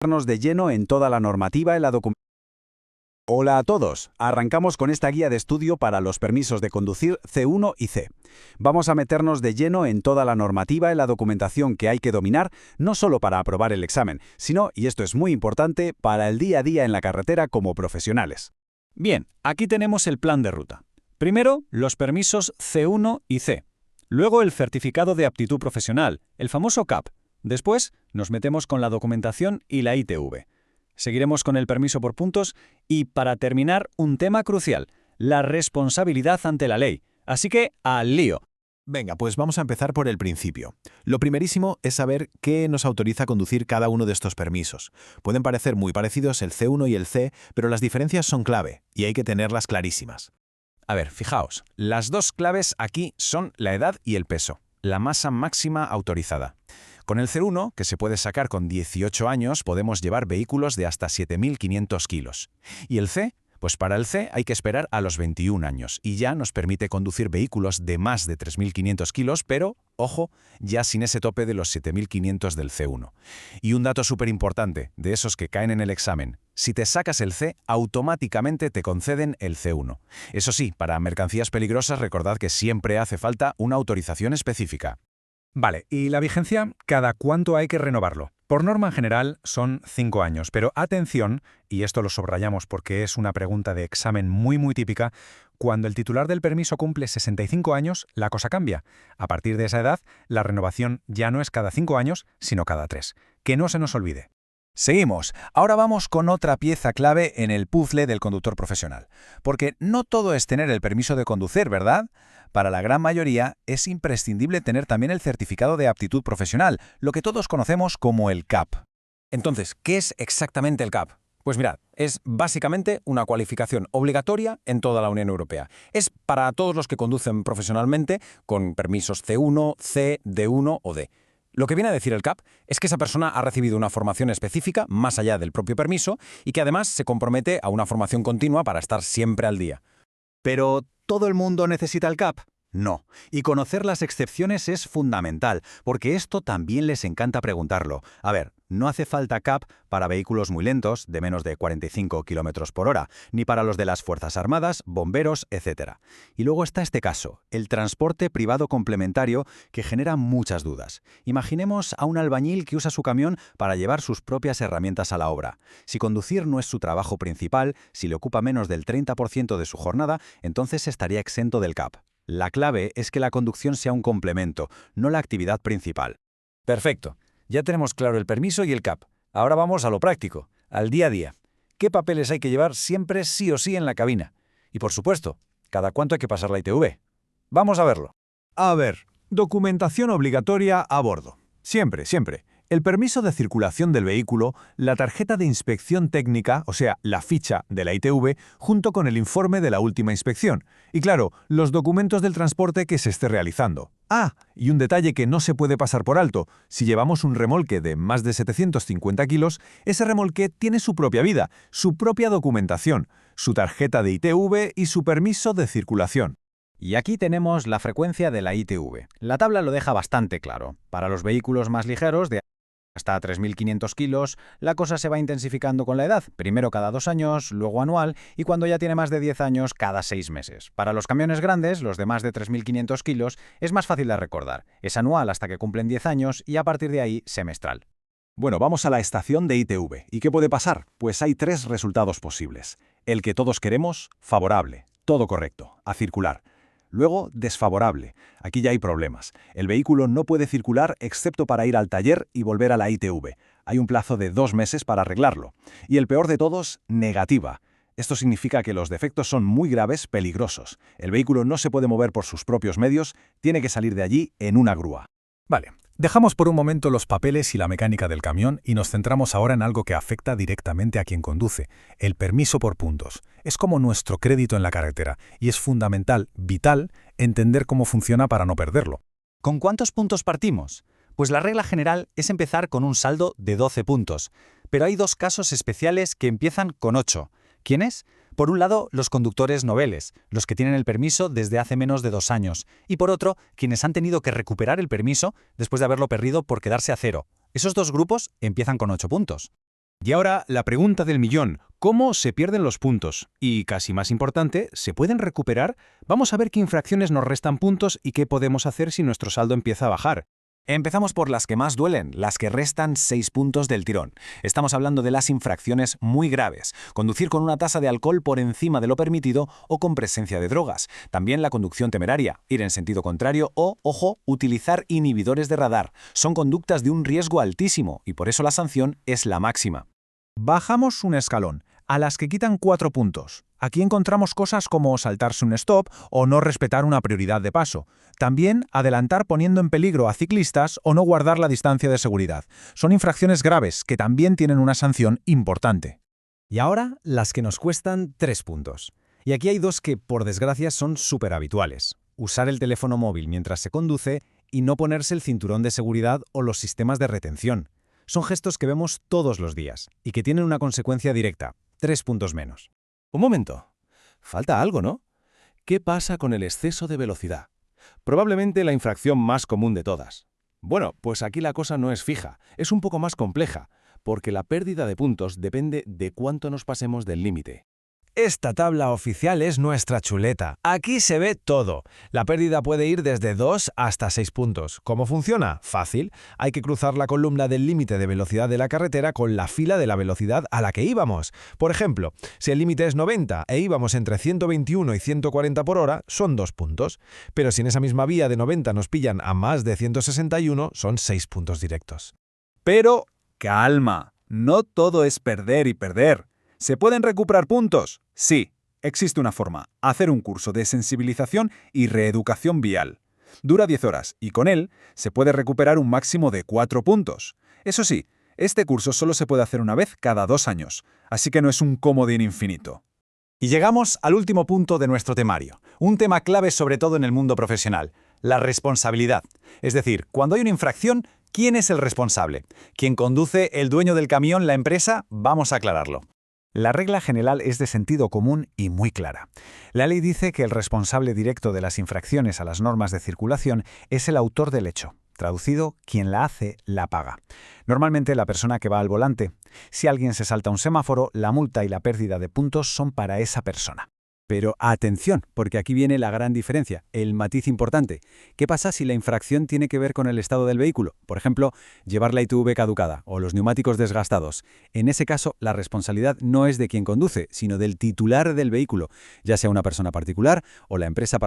Meternos de lleno en toda la normativa en la documentación. Hola a todos, arrancamos con esta guía de estudio para los permisos de conducir C1 y C. Vamos a meternos de lleno en toda la normativa en la documentación que hay que dominar, no solo para aprobar el examen, sino, y esto es muy importante, para el día a día en la carretera como profesionales. Bien, aquí tenemos el plan de ruta. Primero, los permisos C1 y C. Luego el certificado de aptitud profesional, el famoso CAP. Después, nos metemos con la documentación y la ITV. Seguiremos con el permiso por puntos y, para terminar, un tema crucial, la responsabilidad ante la ley. Así que, ¡al lío! Venga, pues vamos a empezar por el principio. Lo primerísimo es saber qué nos autoriza a conducir cada uno de estos permisos. Pueden parecer muy parecidos el C1 y el C, pero las diferencias son clave y hay que tenerlas clarísimas. A ver, fijaos, las dos claves aquí son la edad y el peso, la masa máxima autorizada. Con el C1, que se puede sacar con 18 años, podemos llevar vehículos de hasta 7.500 kilos. Y el C, pues para el C hay que esperar a los 21 años y ya nos permite conducir vehículos de más de 3.500 kilos, pero, ojo, ya sin ese tope de los 7.500 del C1. Y un dato súper importante, de esos que caen en el examen, si te sacas el C, automáticamente te conceden el C1. Eso sí, para mercancías peligrosas recordad que siempre hace falta una autorización específica. Vale, ¿y la vigencia? ¿Cada cuánto hay que renovarlo? Por norma general son 5 años, pero atención, y esto lo subrayamos porque es una pregunta de examen muy típica, cuando el titular del permiso cumple 65 años, la cosa cambia. A partir de esa edad, la renovación ya no es cada 5 años, sino cada 3. Que no se nos olvide. Seguimos. Ahora vamos con otra pieza clave en el puzzle del conductor profesional. Porque no todo es tener el permiso de conducir, ¿verdad? Para la gran mayoría es imprescindible tener también el certificado de aptitud profesional, lo que todos conocemos como el CAP. Entonces, ¿qué es exactamente el CAP? Pues mirad, es básicamente una cualificación obligatoria en toda la Unión Europea. Es para todos los que conducen profesionalmente con permisos C1, C, D1 o D. Lo que viene a decir el CAP es que esa persona ha recibido una formación específica más allá del propio permiso y que además se compromete a una formación continua para estar siempre al día. ¿Pero todo el mundo necesita el CAP? No. Y conocer las excepciones es fundamental, porque esto también les encanta preguntarlo. A ver, no hace falta CAP para vehículos muy lentos, de menos de 45 km por hora, ni para los de las Fuerzas Armadas, bomberos, etc. Y luego está este caso, el transporte privado complementario, que genera muchas dudas. Imaginemos a un albañil que usa su camión para llevar sus propias herramientas a la obra. Si conducir no es su trabajo principal, si le ocupa menos del 30% de su jornada, entonces estaría exento del CAP. La clave es que la conducción sea un complemento, no la actividad principal. Perfecto. Ya tenemos claro el permiso y el CAP. Ahora vamos a lo práctico, al día a día. ¿Qué papeles hay que llevar siempre sí o sí en la cabina? Y por supuesto, ¿cada cuánto hay que pasar la ITV? Vamos a verlo. A ver, documentación obligatoria a bordo. Siempre. El permiso de circulación del vehículo, la tarjeta de inspección técnica, o sea, la ficha de la ITV, junto con el informe de la última inspección. Y claro, los documentos del transporte que se esté realizando. Ah, y un detalle que no se puede pasar por alto. Si llevamos un remolque de más de 750 kilos, ese remolque tiene su propia vida, su propia documentación, su tarjeta de ITV y su permiso de circulación. Y aquí tenemos la frecuencia de la ITV. La tabla lo deja bastante claro. Para los vehículos más ligeros, de hasta 3.500 kilos, la cosa se va intensificando con la edad, primero cada 2 años, luego anual, y cuando ya tiene más de 10 años, cada 6 meses. Para los camiones grandes, los de más de 3.500 kilos, es más fácil de recordar. Es anual hasta que cumplen 10 años y a partir de ahí, semestral. Bueno, vamos a la estación de ITV. ¿Y qué puede pasar? Pues hay 3 resultados posibles. El que todos queremos, favorable, todo correcto, a circular. Luego, desfavorable. Aquí ya hay problemas. El vehículo no puede circular excepto para ir al taller y volver a la ITV. Hay un plazo de 2 meses para arreglarlo. Y el peor de todos, negativa. Esto significa que los defectos son muy graves, peligrosos. El vehículo no se puede mover por sus propios medios, tiene que salir de allí en una grúa. Vale, dejamos por un momento los papeles y la mecánica del camión y nos centramos ahora en algo que afecta directamente a quien conduce, el permiso por puntos. Es como nuestro crédito en la carretera y es fundamental, vital, entender cómo funciona para no perderlo. ¿Con cuántos puntos partimos? Pues la regla general es empezar con un saldo de 12 puntos, pero hay 2 casos especiales que empiezan con 8. ¿Quiénes? Por un lado, los conductores noveles, los que tienen el permiso desde hace menos de 2 años, y por otro, quienes han tenido que recuperar el permiso después de haberlo perdido por quedarse a 0. Esos 2 grupos empiezan con 8 puntos. Y ahora, la pregunta del millón. ¿Cómo se pierden los puntos? Y, casi más importante, ¿se pueden recuperar? Vamos a ver qué infracciones nos restan puntos y qué podemos hacer si nuestro saldo empieza a bajar. Empezamos por las que más duelen, las que restan 6 puntos del tirón. Estamos hablando de las infracciones muy graves. Conducir con una tasa de alcohol por encima de lo permitido o con presencia de drogas. También la conducción temeraria, ir en sentido contrario o, ojo, utilizar inhibidores de radar. Son conductas de un riesgo altísimo y por eso la sanción es la máxima. Bajamos un escalón, a las que quitan 4 puntos. Aquí encontramos cosas como saltarse un stop o no respetar una prioridad de paso. También adelantar poniendo en peligro a ciclistas o no guardar la distancia de seguridad. Son infracciones graves que también tienen una sanción importante. Y ahora, las que nos cuestan 3 puntos. Y aquí hay dos que, por desgracia, son súper habituales. Usar el teléfono móvil mientras se conduce y no ponerse el cinturón de seguridad o los sistemas de retención. Son gestos que vemos todos los días y que tienen una consecuencia directa, 3 puntos menos. Un momento. Falta algo, ¿no? ¿Qué pasa con el exceso de velocidad? Probablemente la infracción más común de todas. Bueno, pues aquí la cosa no es fija, es un poco más compleja, porque la pérdida de puntos depende de cuánto nos pasemos del límite. Esta tabla oficial es nuestra chuleta. Aquí se ve todo. La pérdida puede ir desde 2 hasta 6 puntos. ¿Cómo funciona? Fácil. Hay que cruzar la columna del límite de velocidad de la carretera con la fila de la velocidad a la que íbamos. Por ejemplo, si el límite es 90 e íbamos entre 121 y 140 por hora, son 2 puntos. Pero si en esa misma vía de 90 nos pillan a más de 161, son 6 puntos directos. Pero, calma, no todo es perder y perder. ¿Se pueden recuperar puntos? Sí, existe una forma, hacer un curso de sensibilización y reeducación vial. Dura 10 horas y con él se puede recuperar un máximo de 4 puntos. Eso sí, este curso solo se puede hacer una vez cada 2 años, así que no es un comodín infinito. Y llegamos al último punto de nuestro temario, un tema clave sobre todo en el mundo profesional, la responsabilidad. Es decir, cuando hay una infracción, ¿quién es el responsable? ¿Quién conduce, el dueño del camión, la empresa? Vamos a aclararlo. La regla general es de sentido común y muy clara. La ley dice que el responsable directo de las infracciones a las normas de circulación es el autor del hecho. Traducido, quien la hace, la paga. Normalmente la persona que va al volante. Si alguien se salta un semáforo, la multa y la pérdida de puntos son para esa persona. Pero atención, porque aquí viene la gran diferencia, el matiz importante. ¿Qué pasa si la infracción tiene que ver con el estado del vehículo? Por ejemplo, llevar la ITV caducada o los neumáticos desgastados. En ese caso, la responsabilidad no es de quien conduce, sino del titular del vehículo, ya sea una persona particular o la empresa particular.